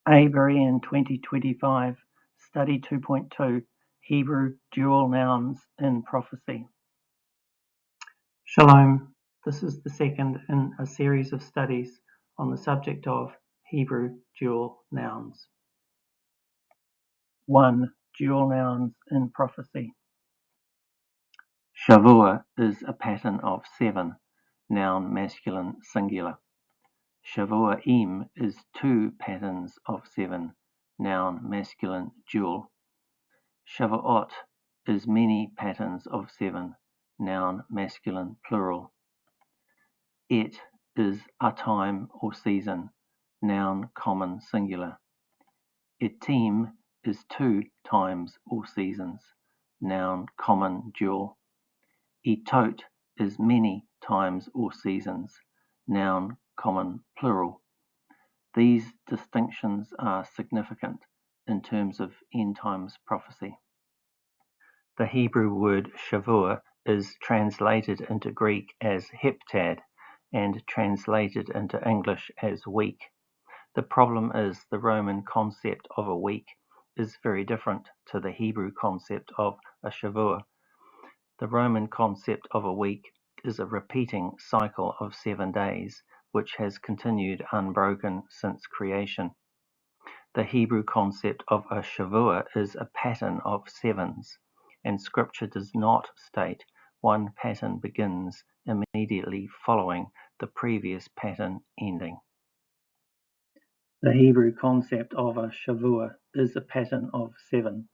A Berean 2025, Study 2.2, Hebrew Dual Nouns in Prophecy. Shalom. This is the second in a series of studies on the subject of Hebrew dual nouns. 1. Dual nouns in prophecy. Sha-voo-ah is a pattern of 7, noun masculine singular. Sha-voo-ah is 2 patterns of 7, noun masculine dual. Sha-voo-ah is many patterns of 7, noun masculine plural. Et is a time or season, noun common singular. Et-tim is 2 times or seasons, noun common dual. Et-ot is many times or seasons, noun common plural. These distinctions are significant in terms of end times prophecy. The Hebrew word Sha-voo-ah is translated into Greek as heptad and translated into English as week. The problem is the Roman concept of a week is very different to the Hebrew concept of a Sha-voo-ah. The Roman concept of a week is a repeating cycle of 7 days, which has continued unbroken since creation. The Hebrew concept of a Sha-voo-ah is a pattern of 7s, and Scripture does not state one pattern begins immediately following the previous pattern ending. The Hebrew concept of a Sha-voo-ah is a pattern of 7,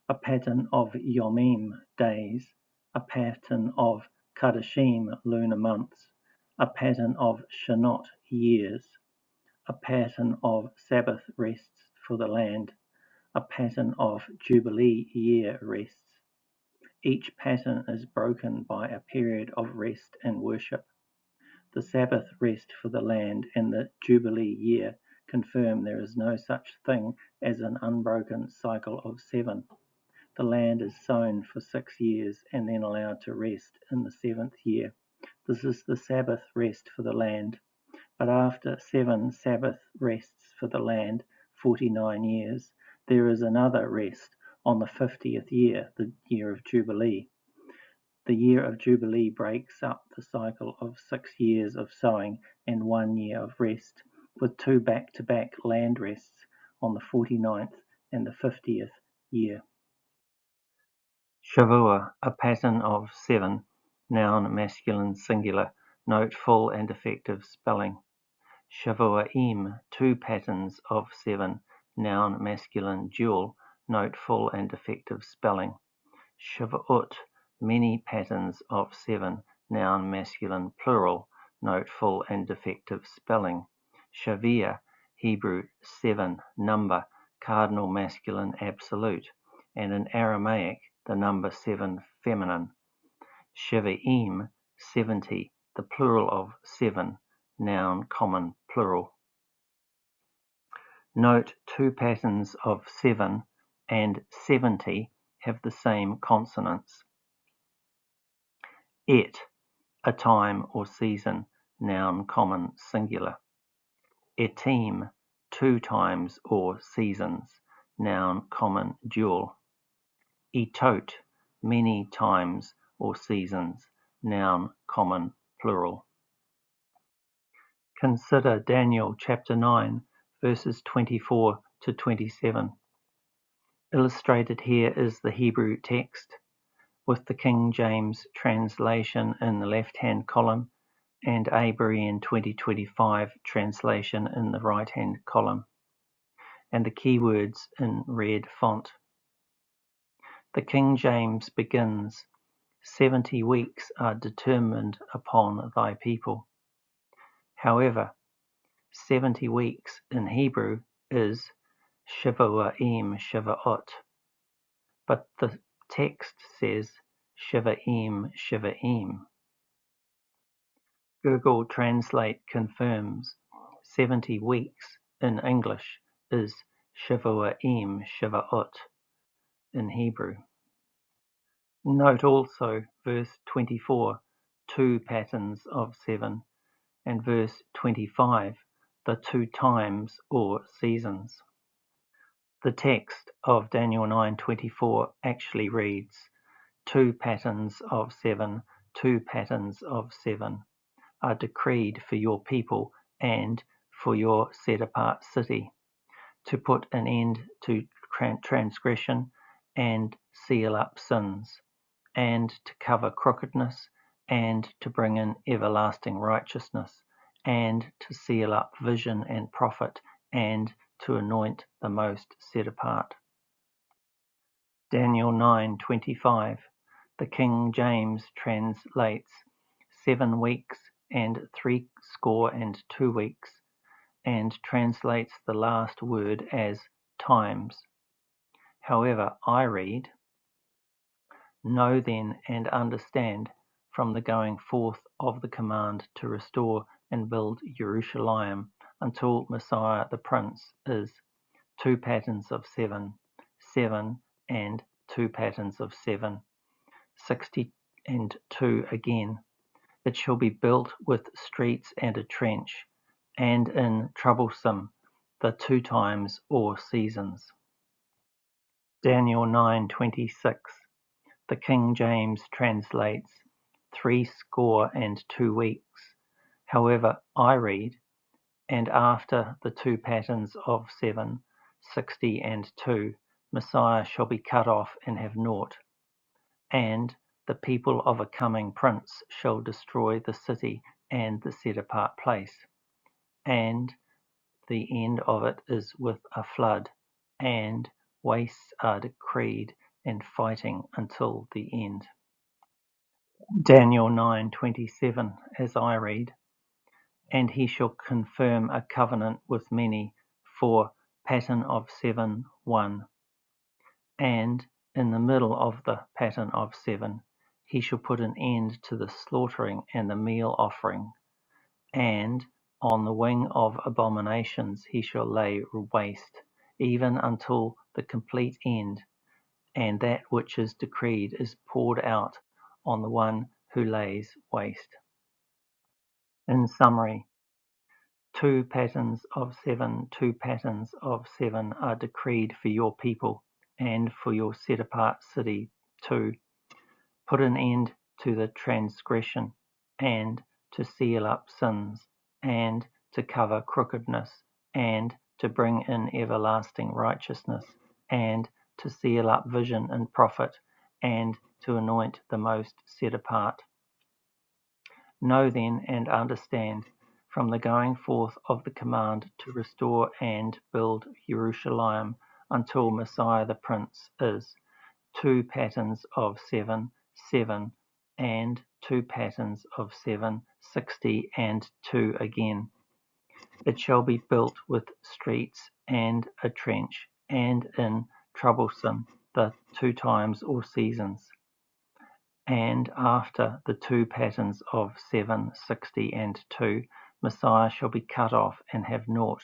a pattern of Yomim days, a pattern of Kadashim lunar months, a pattern of Shanot years, a pattern of Sabbath rests for the land, a pattern of Jubilee year rests. Each pattern is broken by a period of rest and worship. The Sabbath rest for the land and the Jubilee year confirm there is no such thing as an unbroken cycle of 7. The land is sown for 6 years and then allowed to rest in the 7th year. This is the Sabbath rest for the land. But after 7 Sabbath rests for the land, 49 years, there is another rest on the 50th year, the year of Jubilee. The year of Jubilee breaks up the cycle of 6 years of sowing and 1 year of rest, with 2 back-to-back land rests on the 49th and the 50th year. Sha-voo-ah, a pattern of 7, noun masculine singular, note full and effective spelling. Sha-voo-ah 2 patterns of 7, noun masculine dual, note full and effective spelling. Sha-voo-ot, many patterns of 7, noun masculine plural, note full and effective spelling. Shavia, Hebrew 7, number, cardinal masculine absolute, and in Aramaic the number 7 feminine. Shavaim, 70, the plural of 7, noun common plural. Note 2 patterns of 7 and 70 have the same consonants. Et, a time or season, noun common singular. Et-tim, 2 times or seasons, noun common dual. Et-ot, many times or seasons, noun common plural. Consider Daniel chapter 9, verses 24 to 27. Illustrated here is the Hebrew text, with the King James translation in the left-hand column and A Berean 2025 translation in the right-hand column, and the keywords in red font. The King James begins, 70 weeks are determined upon thy people. However, 70 weeks in Hebrew is Sha-voo-ah Sha-voo-ot, but the text says Shavaim. Google Translate confirms 70 weeks in English is Sha-voo-ah Sha-voo-ot in Hebrew. Note also verse 24, 2 patterns of 7, and verse 25, the two times or seasons. The text of Daniel 9:24 actually reads, 2 patterns of 7, 2 patterns of 7 are decreed for your people and for your set-apart city, to put an end to transgression and seal up sins, and to cover crookedness, and to bring in everlasting righteousness, and to seal up vision and prophet, and to anoint the most set apart. Daniel 9:25. The King James translates 7 weeks and 62 weeks, and translates the last word as times. However, I read, know then and understand from the going forth of the command to restore and build Jerusalem until Messiah the Prince is 2 patterns of 7, 7 and 2 patterns of 7, 62 again. It shall be built with streets and a trench, and in troublesome, the 2 times or seasons. Daniel 9:26. The King James translates 62 weeks. However, I read, and after the 2 patterns of 7, 62, Messiah shall be cut off and have naught, and the people of a coming prince shall destroy the city and the set-apart place, and the end of it is with a flood, and wastes are decreed, and fighting until the end. Daniel 9:27, as I read, and he shall confirm a covenant with many for pattern of 7, 1, and in the middle of the pattern of 7 he shall put an end to the slaughtering and the meal offering, and on the wing of abominations he shall lay waste, even until the complete end, and that which is decreed is poured out on the one who lays waste. In summary, 2 patterns of 7, 2 patterns of 7 are decreed for your people and for your set-apart city to put an end to the transgression, and to seal up sins, and to cover crookedness, and to bring in everlasting righteousness, and to seal up vision and prophet, and to anoint the most set apart. Know then and understand from the going forth of the command to restore and build Jerusalem until Messiah the Prince is 2 patterns of 7, 7, and 2 patterns of 7, 62 again. It shall be built with streets and a trench, and in troublesome, the 2 times or seasons. And after the 2 patterns of 7, 62, Messiah shall be cut off and have naught,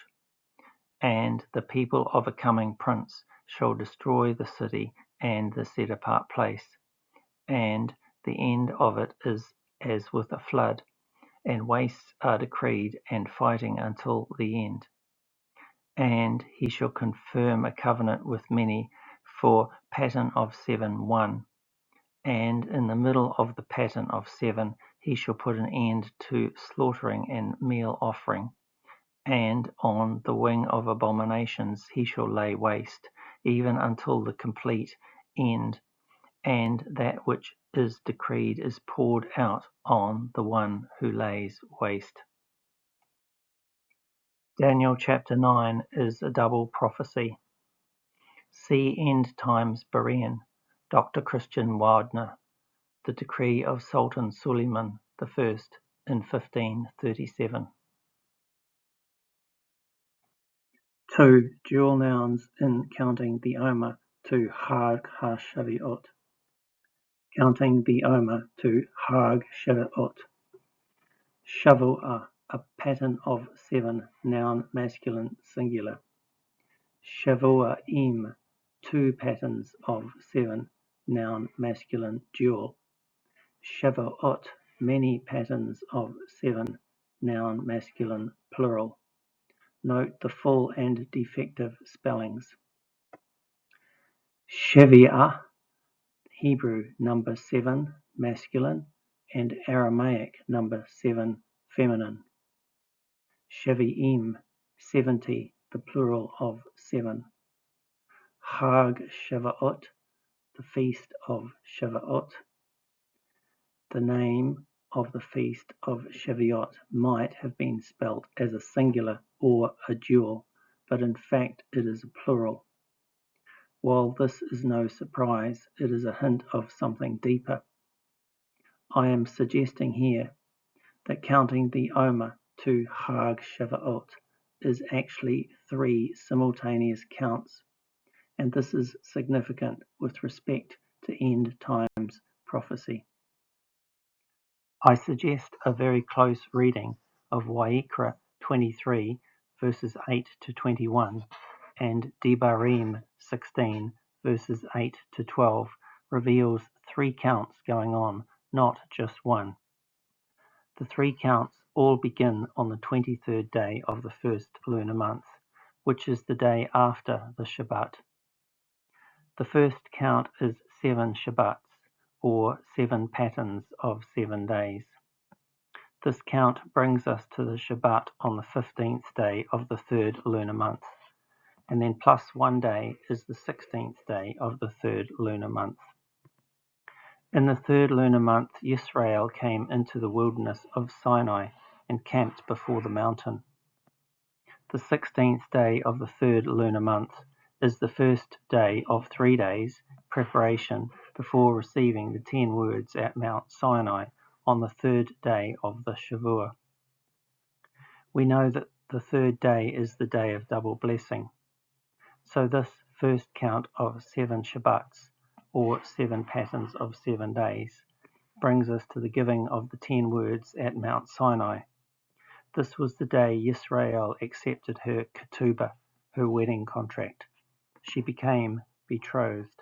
and the people of a coming prince shall destroy the city and the set-apart place, and the end of it is as with a flood, and wastes are decreed, and fighting until the end. And he shall confirm a covenant with many for pattern of 7, 1, and in the middle of the pattern of 7 he shall put an end to slaughtering and meal offering, and on the wing of abominations he shall lay waste, even until the complete end, and that which is decreed is poured out on the one who lays waste. Daniel chapter 9 is a double prophecy. See End Times Berean, Dr. Christian Wildner, the decree of Sultan Suleiman I in 1537. 2. Dual nouns in counting the Omer to Hag Ha-Shavuot. Counting the Omer to Hag Shavuot. Sha-voo-ah A Pattern of 7, noun masculine singular. Sha-voo-ah 2 patterns of 7, noun masculine dual. Shavuot many patterns of 7, noun masculine plural. Note the full and defective spellings. Sha-voo-ah, Hebrew number 7, masculine, and Aramaic number 7, feminine. Sha-voo-im, 70, the plural of 7. Chag Shavuot, the feast of Shavuot. The name of the feast of Shavuot might have been spelt as a singular or a dual, but in fact it is a plural. While this is no surprise, it is a hint of something deeper. I am suggesting here that counting the Omer to Chag Shavuot is actually 3 simultaneous counts, and this is significant with respect to End Times Prophesy. I suggest a very close reading of Vayikra 23 verses 8 to 21 and Devarim 16 verses 8 to 12 reveals 3 counts going on, not just one. The 3 counts all begin on the 23rd day of the first lunar month, which is the day after the Shabbat. The first count is 7 Shabbats, or 7 patterns of 7 days. This count brings us to the Shabbat on the 15th day of the 3rd lunar month, and then plus 1 day is the 16th day of the 3rd lunar month. In the 3rd lunar month, Yisrael came into the wilderness of Sinai and camped before the mountain. The 16th day of the 3rd lunar month is the first day of 3 days preparation before receiving the 10 words at Mount Sinai on the 3rd day of the Sha-voo-ah. We know that the 3rd day is the day of double blessing. So this first count of 7 Shabbats, or 7 patterns of 7 days, brings us to the giving of the 10 words at Mount Sinai. This was the day Yisrael accepted her ketubah, her wedding contract. She became betrothed.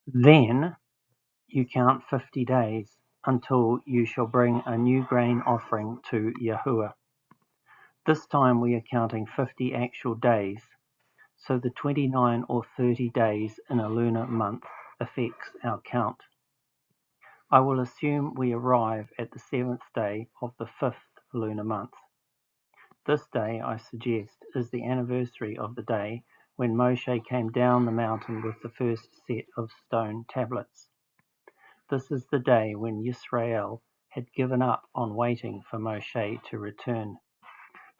Then you count 50 days until you shall bring a new grain offering to Yahuwah. This time we are counting 50 actual days, so the 29 or 30 days in a lunar month affects our count. I will assume we arrive at the 7th day of the 5th lunar month. This day, I suggest, is the anniversary of the day when Moshe came down the mountain with the first set of stone tablets. This is the day when Yisrael had given up on waiting for Moshe to return,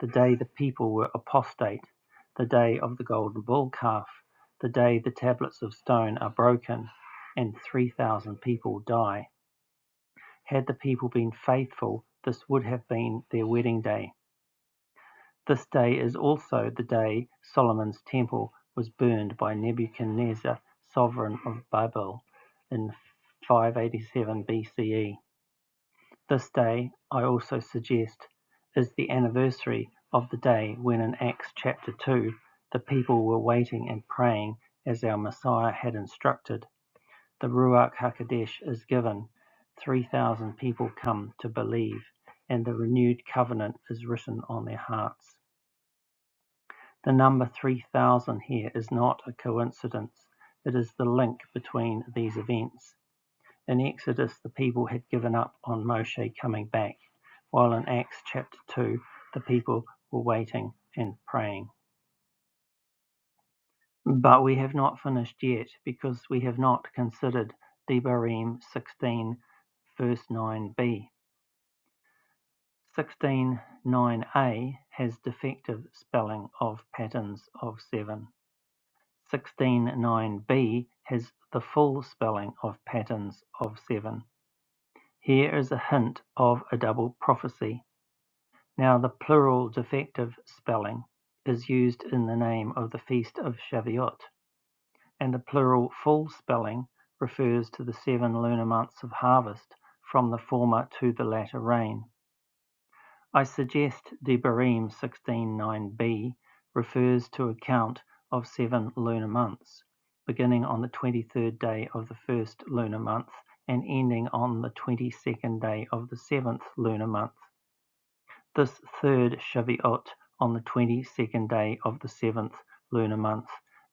the day the people were apostate, the day of the golden bull calf, the day the tablets of stone are broken, and 3,000 people die. Had the people been faithful, this would have been their wedding day. This day is also the day Solomon's temple was burned by Nebuchadnezzar, sovereign of Babel, in 587 BCE. This day, I also suggest, is the anniversary of the day when in Acts chapter 2 the people were waiting and praying as our Messiah had instructed. The Ruach HaKodesh is given, 3,000 people come to believe, and the renewed covenant is written on their hearts. The number 3,000 here is not a coincidence, it is the link between these events. In Exodus, the people had given up on Moshe coming back, while in Acts chapter 2, the people were waiting and praying. But we have not finished yet, because we have not considered Devarim 16, verse 9b. 16:9a has defective spelling of patterns of 7. 16:9b has the full spelling of patterns of 7. Here is a hint of a double prophecy. Now the plural defective spelling is used in the name of the feast of Shavuot, and the plural full spelling refers to the 7 lunar months of harvest from the former to the latter rain. I suggest Devarim 16:9b refers to a count of 7 lunar months, beginning on the 23rd day of the first lunar month and ending on the 22nd day of the 7th lunar month. This third Shavuot on the 22nd day of the 7th lunar month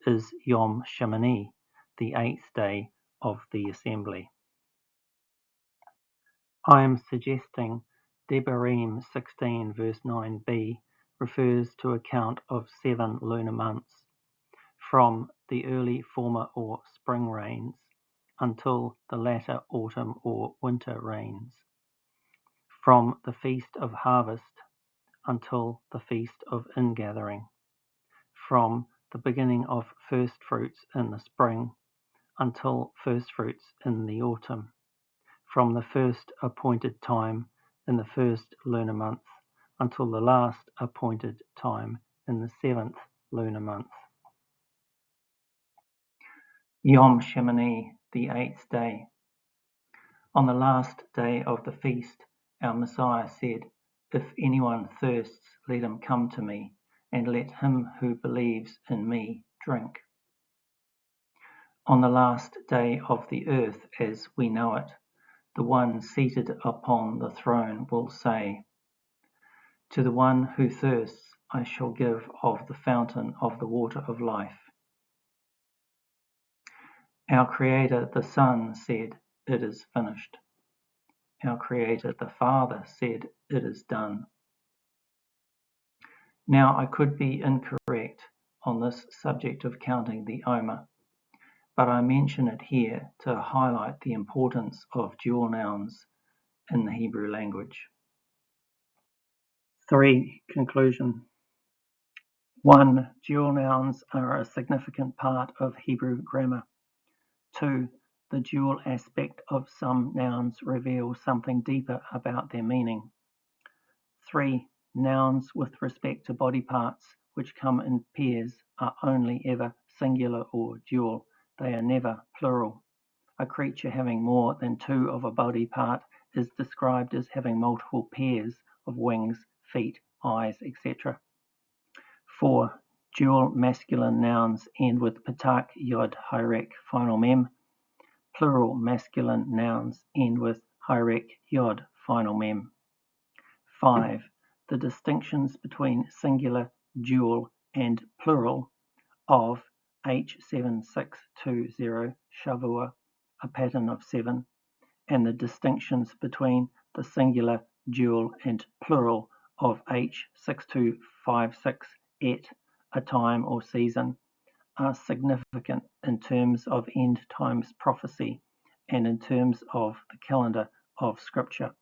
is Yom Shemini, the 8th day of the assembly. I am suggesting Devarim 16 verse 9b refers to a count of 7 lunar months, from the early former or spring rains until the latter autumn or winter rains, from the Feast of Harvest until the Feast of Ingathering, from the beginning of first fruits in the spring until first fruits in the autumn, from the first appointed time in the first lunar month until the last appointed time in the 7th lunar month. Yom Shemini, the 8th day. On the last day of the feast, our Messiah said, "If anyone thirsts, let him come to me, and let him who believes in me drink." On the last day of the earth as we know it, the one seated upon the throne will say, "To the one who thirsts, I shall give of the fountain of the water of life." Our Creator, the Son, said, "It is finished." Our Creator, the Father, said, "It is done." Now, I could be incorrect on this subject of counting the Omer, but I mention it here to highlight the importance of dual nouns in the Hebrew language. 3. Conclusion. 1. Dual nouns are a significant part of Hebrew grammar. 2. The dual aspect of some nouns reveals something deeper about their meaning. 3. Nouns with respect to body parts which come in pairs are only ever singular or dual. They are never plural. A creature having more than two of a body part is described as having multiple pairs of wings, feet, eyes, etc. 4. Dual masculine nouns end with patak, yod, hyrek, final mem. Plural masculine nouns end with hyrek, yod, final mem. 5. The distinctions between singular, dual, and plural of H7620 Sha-voo-ah A Pattern of 7, and the distinctions between the singular, dual, and plural of H6256 Et A Time or season are significant in terms of End Times Prophesy and in terms of the calendar of Scripture.